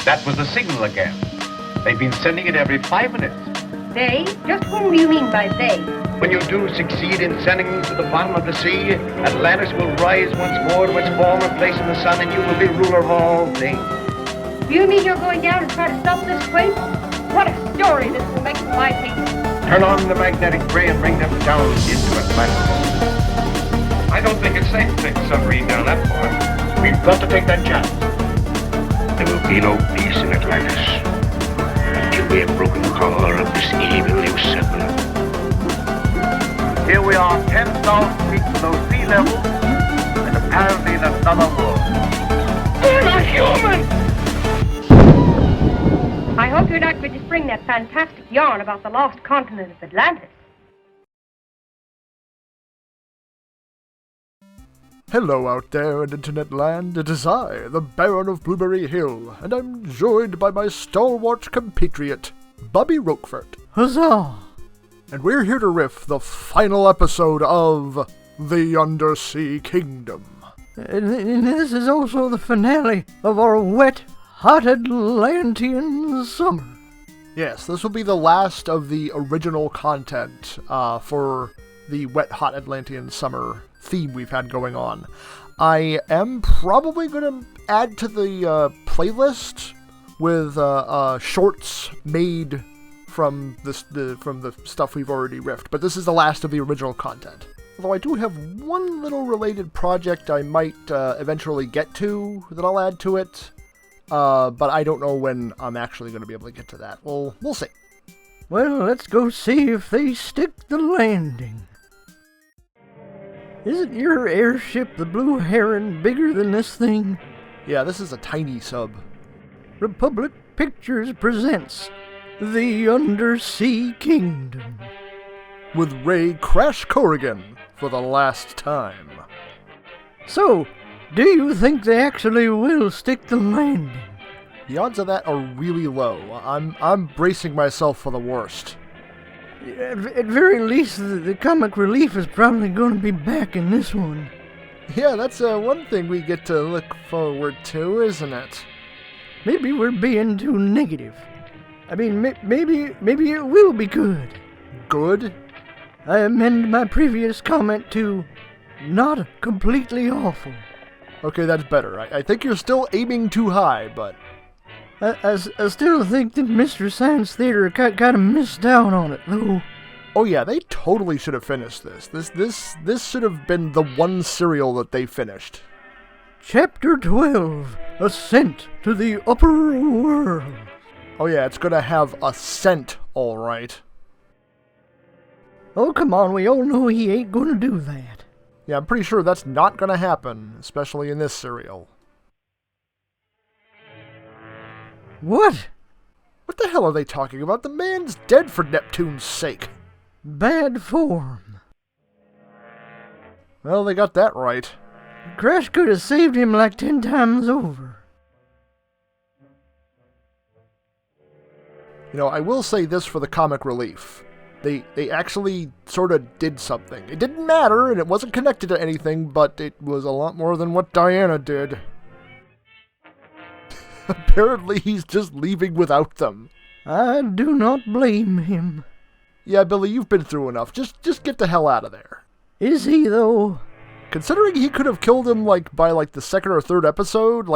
That was the signal again. They've been sending it every 5 minutes. They? Just whom do you mean by they? When you do succeed in sending them to the bottom of the sea, Atlantis will rise once more to its former place in the sun, and you will be ruler of all things. Do you mean you're going down and try to stop this quake? What a story this will make to my people. Turn on the magnetic ray and bring them down into Atlantis. I don't think it's safe to take a submarine down that far. We've got to take that chance. There will be no peace in Atlantis until we have broken the power of this evil new settlement. Here we are, 10,000 feet below sea level, and apparently in another world. We're not human! I hope you're not going to spring that fantastic yarn about the lost continent of Atlantis. Hello out there in internet land, it is I, the Baron of Blueberry Hill, and I'm joined by my stalwart compatriot, Bobby Roquefort. Huzzah! And we're here to riff the final episode of the Undersea Kingdom. And this is also the finale of our wet, hot Atlantean summer. Yes, this will be the last of the original content for the wet, hot Atlantean summer theme we've had going on. I am probably going to add to the playlist with shorts made from the stuff we've already riffed, but this is the last of the original content. Although I do have one little related project I might eventually get to that I'll add to it, but I don't know when I'm actually going to be able to get to that. We'll see. Well, let's go see if they stick the landing. Isn't your airship, the Blue Heron, bigger than this thing? Yeah, this is a tiny sub. Republic Pictures presents The Undersea Kingdom. With Ray Crash Corrigan for the last time. So, do you think they actually will stick the landing? The odds of that are really low. I'm bracing myself for the worst. At very least, the comic relief is probably going to be back in this one. Yeah, that's one thing we get to look forward to, isn't it? Maybe we're being too negative. I mean, maybe it will be good. Good? I amend my previous comment to not completely awful. Okay, that's better. I think you're still aiming too high, but... I still think that Mr. Science Theater kind of missed out on it, though. Oh yeah, they totally should have finished this. This should have been the one serial that they finished. Chapter 12, Ascent to the Upper World. Oh yeah, it's gonna have Ascent, alright. Oh, come on, we all know he ain't gonna do that. Yeah, I'm pretty sure that's not gonna happen, especially in this serial. What? What the hell are they talking about? The man's dead, for Neptune's sake. Bad form. Well, they got that right. Crash could have saved him like 10 times over. You know, I will say this for the comic relief. They actually sort of did something. It didn't matter, and it wasn't connected to anything, but it was a lot more than what Diana did. Apparently he's just leaving without them. I do not blame him. Yeah, Billy, you've been through enough. Just get the hell out of there. Is he, though? Considering he could have killed him, by the second or third episode,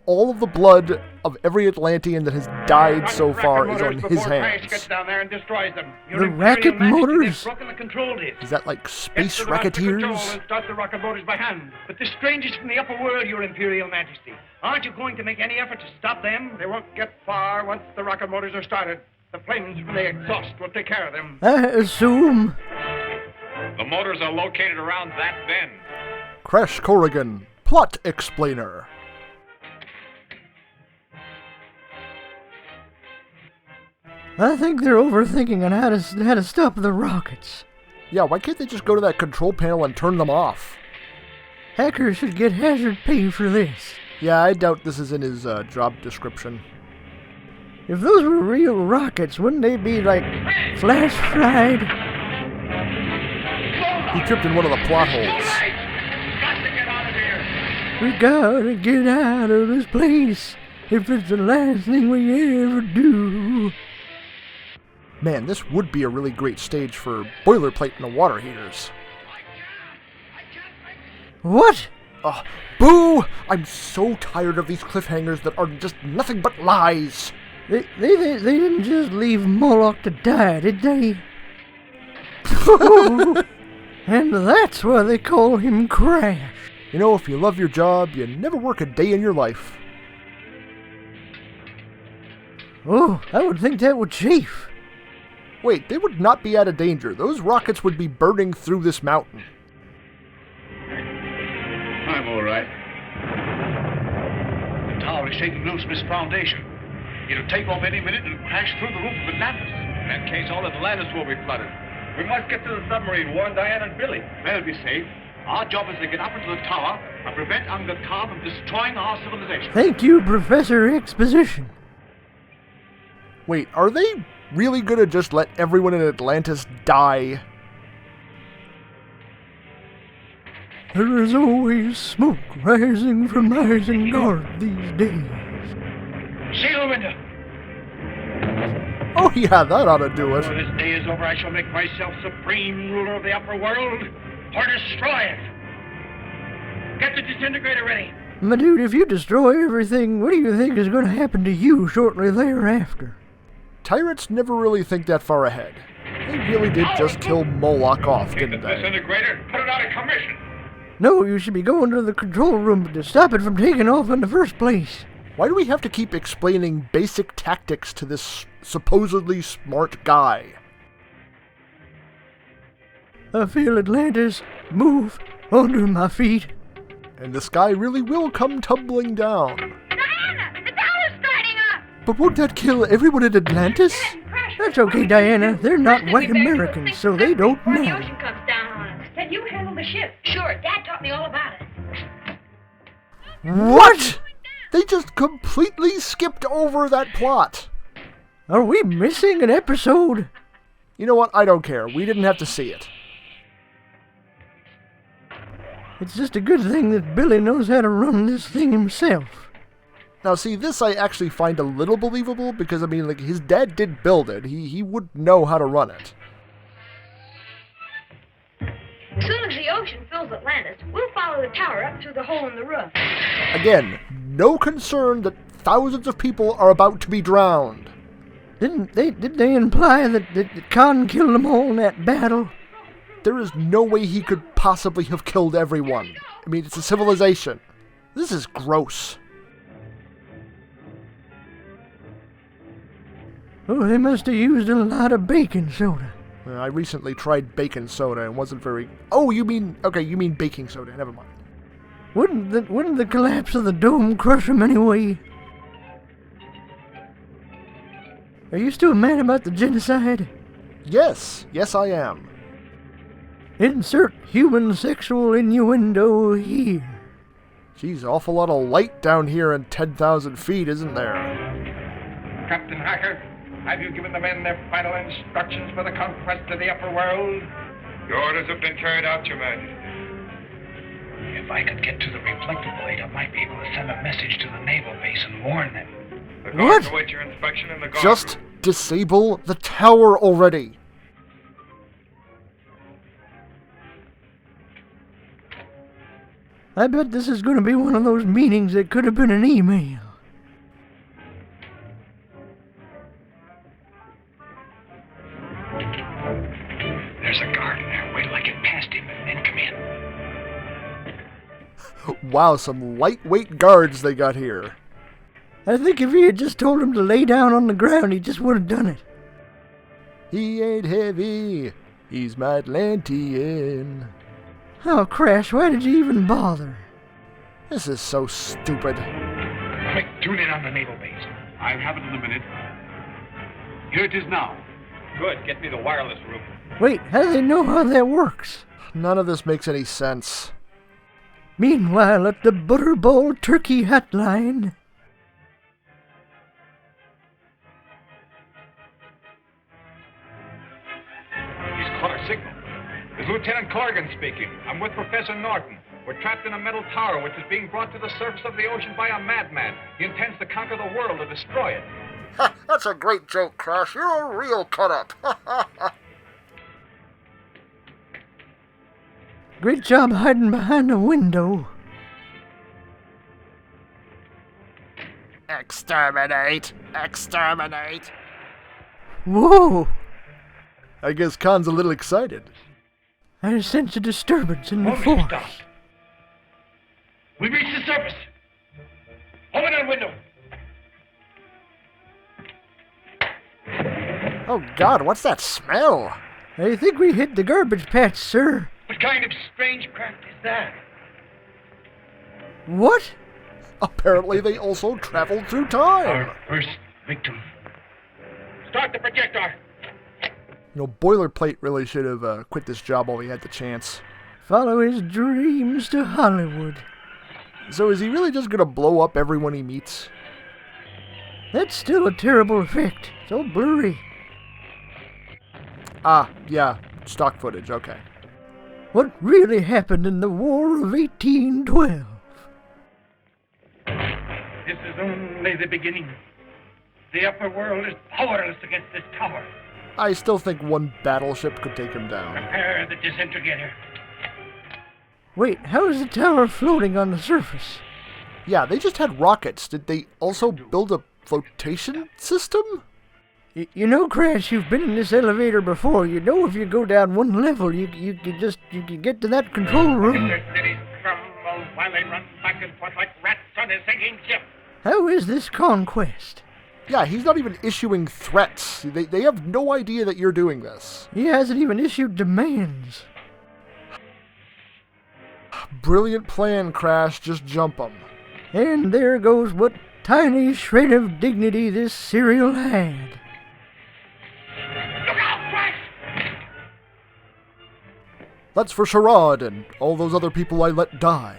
all of the blood of every Atlantean that has died so far is on his hands. Gets down there and destroys them. The rocket motors? Broken the control disk. Is that like space Get the rocket control racketeers? and start the rocket motors by hand. But the strangers from the upper world, Your Imperial Majesty. Aren't you going to make any effort to stop them? They won't get far once the rocket motors are started. The flames from the exhaust will take care of them. I assume. The motors are located around that bend. Crash Corrigan, plot explainer. I think they're overthinking on how to stop the rockets. Yeah, why can't they just go to that control panel and turn them off? Hackers should get hazard pay for this. Yeah, I doubt this is in his job description. If those were real rockets, wouldn't they be, flash fried? He tripped in one of the plot holes. Got to get out of here. We gotta get out of this place. if it's the last thing we ever do. Man, this would be a really great stage for boilerplate and the water heaters. What? Oh, boo! I'm so tired of these cliffhangers that are just nothing but lies. They didn't just leave Moloch to die, did they? And that's why they call him Crash. You know, if you love your job, you never work a day in your life. Oh, I would think that would chafe. Wait, they would not be out of danger. Those rockets would be burning through this mountain. I'm all right. The tower is shaking loose from its foundation. It'll take off any minute and crash through the roof of Atlantis. In that case, all Atlantis will be flooded. We must get to the submarine, warn Diane and Billy. They'll be safe. Our job is to get up into the tower and prevent Uncle Tom from destroying our civilization. Thank you, Professor Exposition. Wait, are they really gonna just let everyone in Atlantis die? There is always smoke rising from Isengard these days. Seal the window. Oh yeah, that ought to do it. When this day is over, I shall make myself supreme ruler of the upper world, or destroy it. Get the disintegrator ready. My dude, if you destroy everything, what do you think is going to happen to you shortly thereafter? Tyrants never really think that far ahead. They really did just kill Moloch off, Take the didn't they? disintegrator, put it out of commission. No, you should be going to the control room to stop it from taking off in the first place. Why do we have to keep explaining basic tactics to this supposedly smart guy? I feel Atlantis move under my feet. And this guy really will come tumbling down. Diana, the tower's starting up! But won't that kill everyone in Atlantis? That's okay, Diana. They're not white Americans, so they don't Before the matter. ocean comes down on us. Can you handle the ship? Sure, Dad taught me all about it. What? They just completely skipped over that plot. Are we missing an episode? You know what? I don't care. We didn't have to see it. It's just a good thing that Billy knows how to run this thing himself. Now, see, this I actually find a little believable because, I mean, like, his dad did build it. He would know how to run it. As soon as the ocean fills Atlantis, we'll follow the tower up through the hole in the roof. Again, no concern that thousands of people are about to be drowned. Did they imply that Khan killed them all in that battle? There is no way he could possibly have killed everyone. I mean, it's a civilization. This is gross. Oh, they must have used a lot of baking soda. I recently tried baking soda and wasn't very... Oh, you mean baking soda. Never mind. Wouldn't the collapse of the dome crush them anyway? Are you still mad about the genocide? Yes. Yes, I am. Insert human sexual innuendo here. Geez, awful lot of light down here in 10,000 feet, isn't there? Captain Hacker, have you given the men their final instructions for the conquest of the upper world? Your orders have been carried out, Your Majesty. If I could get to the reflector blade, I might be able to send a message to the naval base and warn them. The What? guards await your inspection in the guard Just room. disable the tower already. I bet this is going to be one of those meetings that could have been an email. There's a guard in there. Wait till I get past him and then come in. Wow, some lightweight guards they got here. I think if he had just told him to lay down on the ground, he just would have done it. He ain't heavy. He's my Atlantean. Oh, Crash, why did you even bother? This is so stupid. Quick, tune in on the naval base. I'll have it in a minute. Here it is now. Good, get me the wireless room. Wait, how do they know how that works? None of this makes any sense. Meanwhile, at the Butterball Turkey Hotline... He's caught our signal. This is Lieutenant Corrigan speaking. I'm with Professor Norton. We're trapped in a metal tower which is being brought to the surface of the ocean by a madman. He intends to conquer conquer the world or destroy it. That's a great joke, Crash. You're a real cut-up. Great job hiding behind a window. Exterminate! Exterminate! Whoa! I guess Khan's a little excited. I sense a disturbance in the Only force. stop. We reached the surface. Open that window. Oh God, what's that smell? I think we hit the garbage patch, sir. What kind of strange craft is that? What? Apparently they also traveled through time. Our first victim. Start the projector. You know, Boilerplate really should have quit this job while he had the chance. Follow his dreams to Hollywood. So is he really just gonna blow up everyone he meets? That's still a terrible effect. It's all blurry. Ah, yeah, stock footage, okay. What really happened in the War of 1812? This is only the beginning. The upper world is powerless against this tower. I still think one battleship could take him down. Prepare the disintegrator. Wait, how is the tower floating on the surface? Yeah, they just had rockets. Did they also build a flotation system? You know, Crash, you've been in this elevator before. You know if you go down one level, you can get to that control room. Their cities crumble while they run back and forth like rats on a sinking ship. How is this conquest? Yeah, he's not even issuing threats. They have no idea that you're doing this. He hasn't even issued demands. Brilliant plan, Crash. Just jump him. And there goes what tiny shred of dignity this serial had. Look out, Crash! That's for Sherrod and all those other people I let die.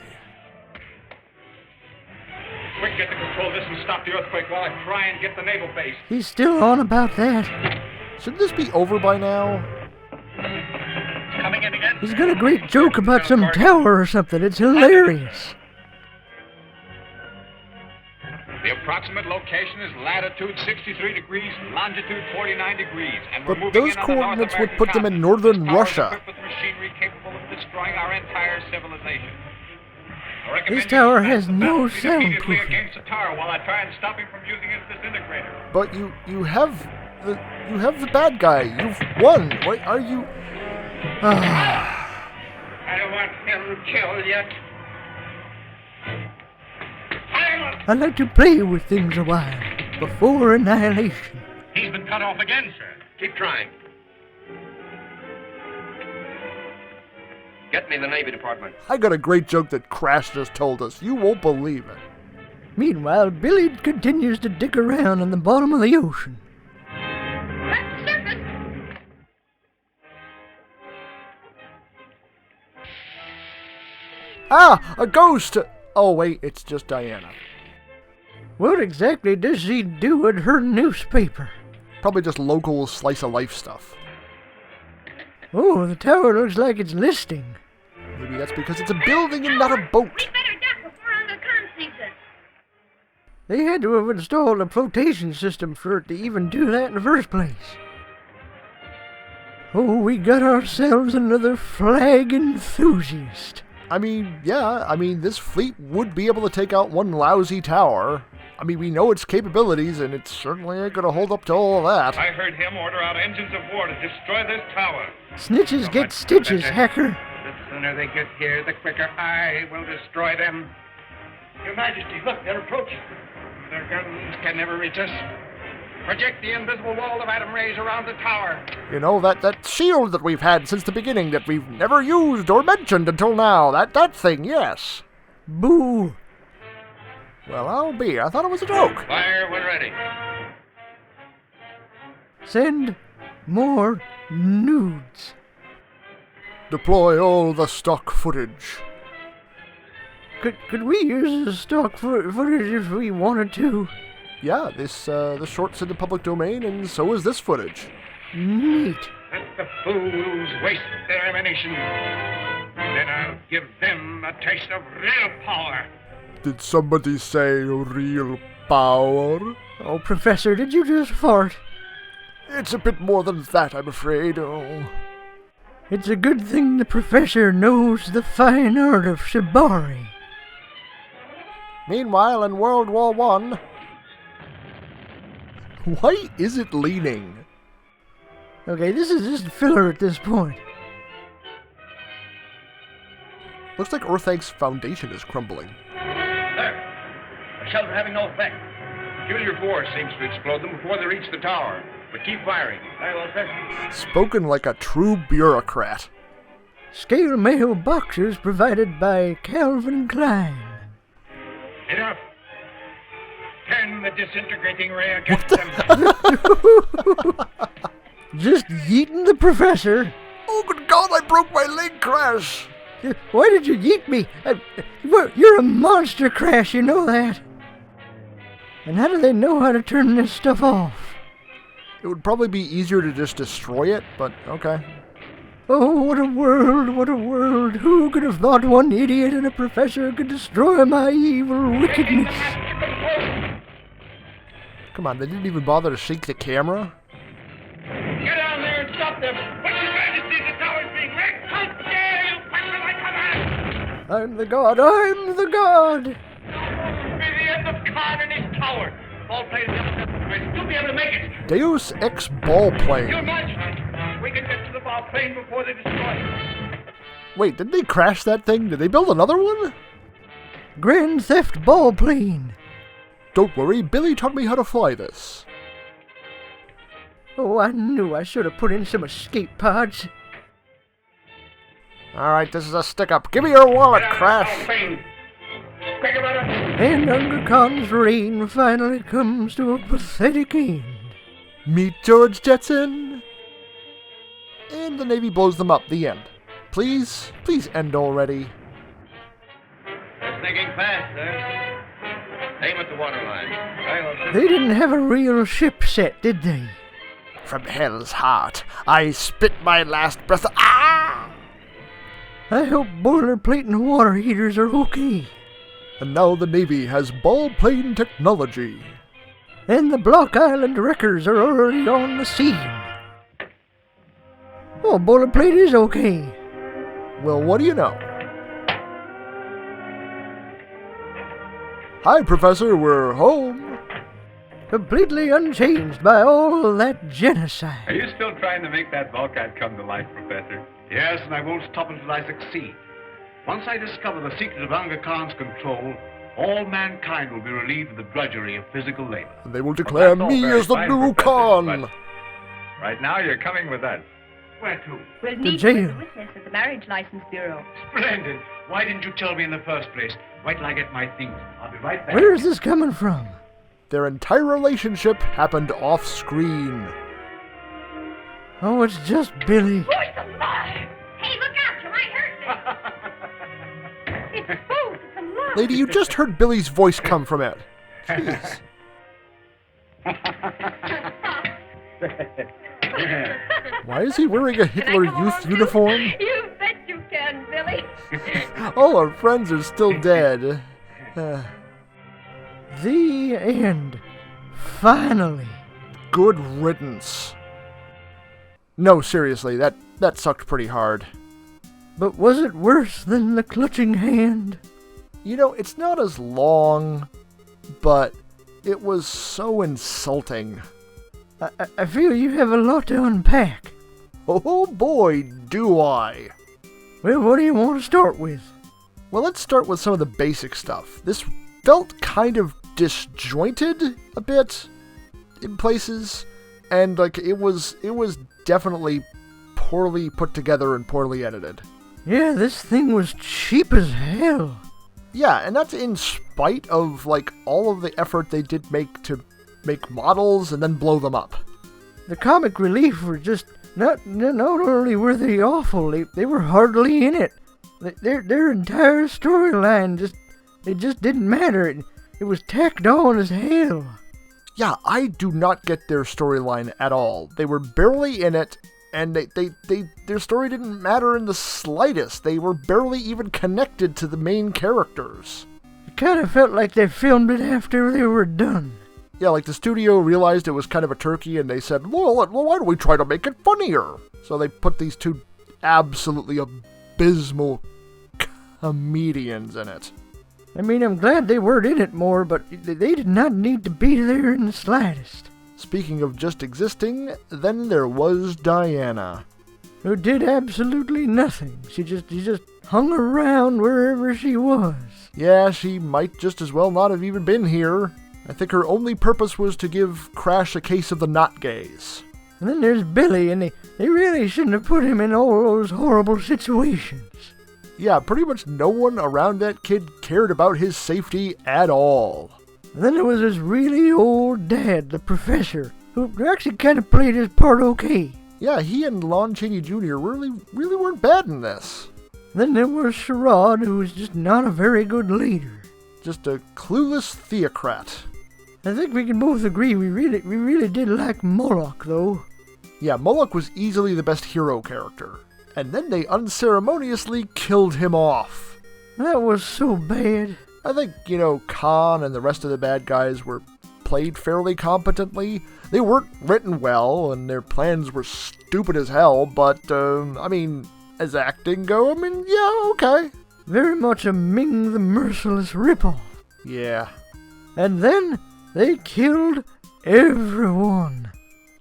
Quick, get the control this and stop the earthquake while I try and get the naval base. He's still on about that. Shouldn't this be over by now? Coming in again. He's got a great joke about some tower or something. It's hilarious. The approximate location is latitude 63 degrees, longitude 49 degrees, and we're But moving those in on the North coordinates would American put them in continent. northern This tower is Russia. equipped with machinery capable of destroying our entire civilization. I recommend This you tower smash has the no batteries immediately soundproofing. against the tower while I try and stop him from using his disintegrator. But you have the bad guy. You've won. Why are you? I want him killed yet. I like to play with things a while before annihilation. He's been cut off again, sir. Keep trying. Get me the Navy Department. I got a great joke that Crash just told us. You won't believe it. Meanwhile, Billy continues to dig around on the bottom of the ocean. That's the surface. Ah, a ghost! Oh wait, it's just Diana. What exactly does she do at her newspaper? Probably just local slice of life stuff. Oh, the tower looks like it's listing. Maybe that's because it's a building and not a boat. We better duck before Uncle Con sees us. They had to have installed a flotation system for it to even do that in the first place. Oh, we got ourselves another flag enthusiast. I mean, yeah, this fleet would be able to take out one lousy tower. I mean, we know its capabilities, and it certainly ain't gonna hold up to all of that. I heard him order out engines of war to destroy this tower. Snitches get stitches, hacker. The sooner they get here, the quicker I will destroy them. Your Majesty, look, they're approaching. Their guns can never reach us. Project the invisible wall of atom rays around the tower. You know, that shield that we've had since the beginning that we've never used or mentioned until now. That thing, yes. Boo. Well, I'll be. I thought it was a joke. Fire when ready. Send more nudes. Deploy all the stock footage. Could we use the stock footage if we wanted to? Yeah, this short's in the public domain, and so is this footage. Neat. Let the fools waste their ammunition. Then I'll give them a taste of real power. Did somebody say real power. Oh, Professor, did you just fart? It's a bit more than that, I'm afraid. Oh. It's a good thing the Professor knows the fine art of shibari. Meanwhile, in World War I... Why is it leaning? Okay, this is just filler at this point. Looks like Earth-Egg's foundation is crumbling. There. The shelter having no effect. Peculiar force seems to explode them before they reach the tower. But keep firing. Very well, sir. Spoken like a true bureaucrat. Scale mail boxes provided by Calvin Klein. Enough. Turn the disintegrating ray against them. Just yeeting the Professor. Oh, good God, I broke my leg, Crash! Why did you yeet me? You're a monster, Crash, you know that. And how do they know how to turn this stuff off? It would probably be easier to just destroy it, but okay. Oh, what a world, what a world. Who could have thought one idiot and a professor could destroy my evil wickedness? Come on, they didn't even bother to shake the camera? Get down there and stop them. What's your majesty? The tower's being wrecked. How dare you question my command? I'm the god, I'm the god. Be the end of Khan and his tower. All players you'll be able to make it. Deus Ex Ballplane. You're much. We can get to the ball plane before they destroy it. Wait, didn't they crash that thing? Did they build another one? Grand Theft Ballplane. Don't worry, Billy taught me how to fly this. Oh, I knew I should have put in some escape pods. Alright, this is a stick-up. Give me your wallet, Crash! Quick about it. And Uncle Khan's reign finally comes to a pathetic end. Meet George Jetson! And the Navy blows them up. The end. Please end already. They're thinking fast, sir. Aim at the waterline. Very well, sir. They didn't have a real ship set, did they? From hell's heart, I spit my last breath. Ah! I hope boilerplate and water heaters are okay. And now the Navy has ballplane technology. And the Block Island wreckers are already on the scene. Oh, boilerplate is okay. Well, what do you know? Hi, Professor, we're home. Completely unchanged by all that genocide. Are you still trying to make that Vulcan come to life, Professor? Yes, and I won't stop until I succeed. Once I discover the secret of Anga Khan's control, all mankind will be relieved of the drudgery of physical labor. They will declare me as the new Khan. Right now, you're coming with us. Where to? We'll The meet jail. with the witness at the Marriage License Bureau. Splendid. Why didn't you tell me in the first place? Wait till I get my things. I'll be right back. Where is this coming from? Their entire relationship happened off-screen. Oh, it's just Billy. Who's alive? Hey, look out! You might hurt me. It's food. It's alive. Lady, you just heard Billy's voice come from it. Jeez. Why is he wearing a Hitler Youth uniform? You bet you can, Billy. All our friends are still dead. The end. Finally. Good riddance. No, seriously, that sucked pretty hard. But was it worse than the clutching hand? You know, it's not as long, but it was so insulting. I feel you have a lot to unpack. Oh boy, do I. Well, what do you want to start with? Well, let's start with some of the basic stuff. This felt kind of disjointed a bit in places, and like it was definitely poorly put together and poorly edited. Yeah, this thing was cheap as hell. Yeah, and that's in spite of like all of the effort they did make to make models and then blow them up. The comic relief were just not only were they awful, they were hardly in it. Their entire storyline just didn't matter. It was tacked on as hell. Yeah, I do not get their storyline at all. They were barely in it, and their story didn't matter in the slightest. They were barely even connected to the main characters. kind of felt like they filmed it after they were done. Yeah, like the studio realized it was kind of a turkey, and they said, well, why don't we try to make it funnier? So they put these two absolutely abysmal comedians in it. I mean, I'm glad they weren't in it more, but they did not need to be there in the slightest. Speaking of just existing, then there was Diana. Who did absolutely nothing. She just hung around wherever she was. Yeah, she might just as well not have even been here. I think her only purpose was to give Crash a case of the not gaze. And then there's Billy, and they really shouldn't have put him in all those horrible situations. Yeah, pretty much no one around that kid cared about his safety at all. And then there was this really old dad, the professor, who actually kind of played his part okay. Yeah, he and Lon Chaney Jr. really weren't bad in this. Then there was Sherrod, who was just not a very good leader. Just a clueless theocrat. I think we can both agree we really did like Moloch, though. Yeah, Moloch was easily the best hero character. And then they unceremoniously killed him off. That was so bad. I think, Khan and the rest of the bad guys were played fairly competently. They weren't written well, and their plans were stupid as hell, but, as acting go, yeah, okay. Very much a Ming the Merciless ripoff. Yeah. And then they killed everyone.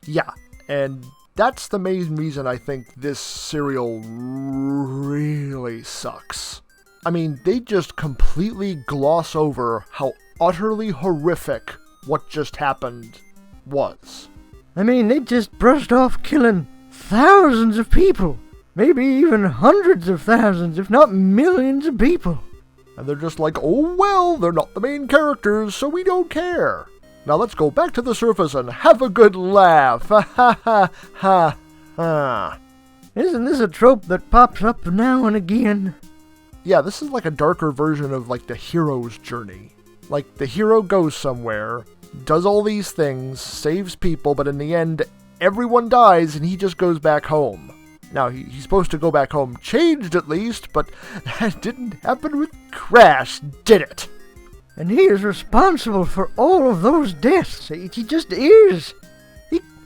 Yeah, and that's the main reason I think this serial really sucks. They just completely gloss over how utterly horrific what just happened was. They just brushed off killing thousands of people. Maybe even hundreds of thousands, if not millions of people. And they're just like, oh well, they're not the main characters, so we don't care. Now let's go back to the surface and have a good laugh. Ha ha ha ha ha. Isn't this a trope that pops up now and again? Yeah, this is like a darker version of like the hero's journey. Like the hero goes somewhere, does all these things, saves people, but in the end, everyone dies and he just goes back home. Now, he's supposed to go back home changed at least, but that didn't happen with Crash, did it? And he is responsible for all of those deaths. He just is.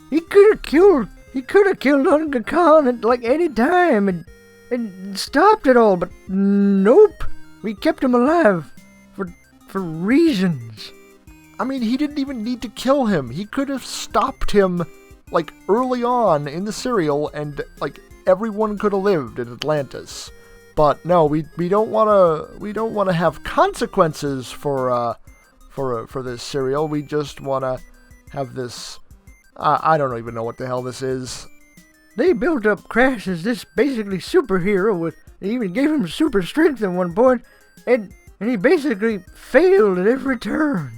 He could have killed Uncle Khan at like any time and stopped it all, but nope. We kept him alive for reasons. He didn't even need to kill him. He could have stopped him like early on in the serial, and like everyone could have lived in Atlantis. But no, we don't want to have consequences for this serial. We just want to have this. I don't even know what the hell this is. They built up Crash as this basically superhero they even gave him super strength at one point, and he basically failed at every turn.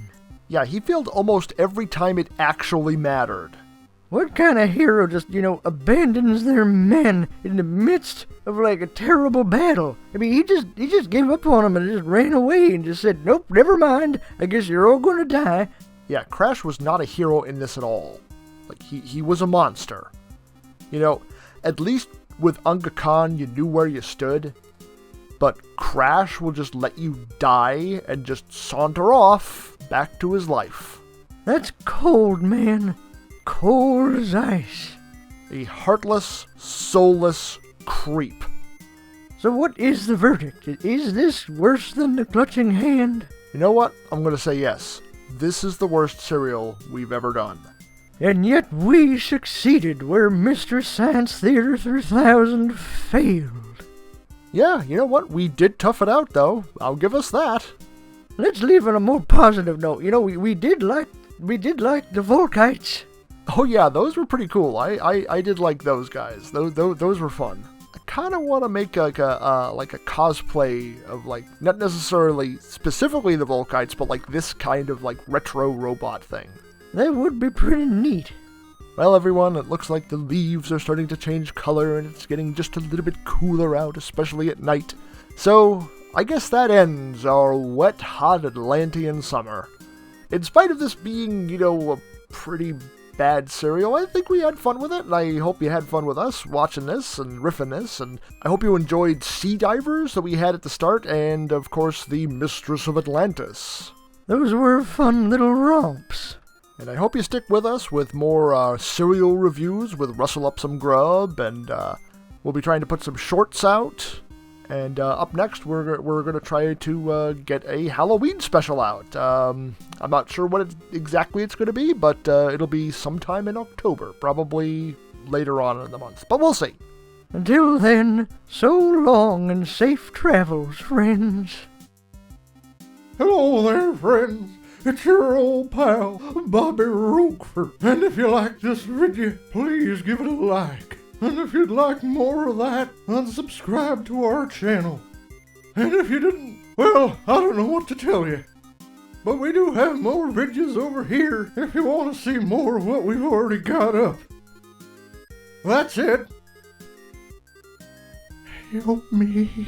Yeah, he failed almost every time it actually mattered. What kind of hero just, abandons their men in the midst of like a terrible battle? He just gave up on them and just ran away and just said, nope, never mind, I guess you're all gonna die. Yeah, Crash was not a hero in this at all. Like, he was a monster. At least with Unga Khan, you knew where you stood. But Crash will just let you die and just saunter off back to his life. That's cold, man. Cold as ice. A heartless, soulless creep. So what is the verdict? Is this worse than The Clutching Hand? You know what? I'm going to say yes. This is the worst serial we've ever done. And yet we succeeded where Mr. Science Theater 3000 failed. Yeah, you know what? We did tough it out, though. I'll give us that. Let's leave on a more positive note. We did like the Volkites. Oh yeah, those were pretty cool. I did like those guys. Those were fun. I kind of want to make like a cosplay of like not necessarily specifically the Volkites, but like this kind of like retro robot thing. That would be pretty neat. Well, everyone, it looks like the leaves are starting to change color and it's getting just a little bit cooler out, especially at night. So I guess that ends our wet, hot Atlantean summer. In spite of this being, a pretty bad cereal. I think we had fun with it, and I hope you had fun with us watching this and riffing this, and I hope you enjoyed Sea Divers that we had at the start, and of course the Mistress of Atlantis. Those were fun little romps. And I hope you stick with us with more cereal reviews with Rustle Up Some Grub, and we'll be trying to put some shorts out. And up next, we're going to try to get a Halloween special out. I'm not sure what exactly it's going to be, but it'll be sometime in October, probably later on in the month. But we'll see. Until then, so long and safe travels, friends. Hello there, friends. It's your old pal, Bobby Roquefort. And if you like this video, please give it a like. And if you'd like more of that, then subscribe to our channel. And if you didn't, well, I don't know what to tell you. But we do have more videos over here if you want to see more of what we've already got up. That's it. Help me.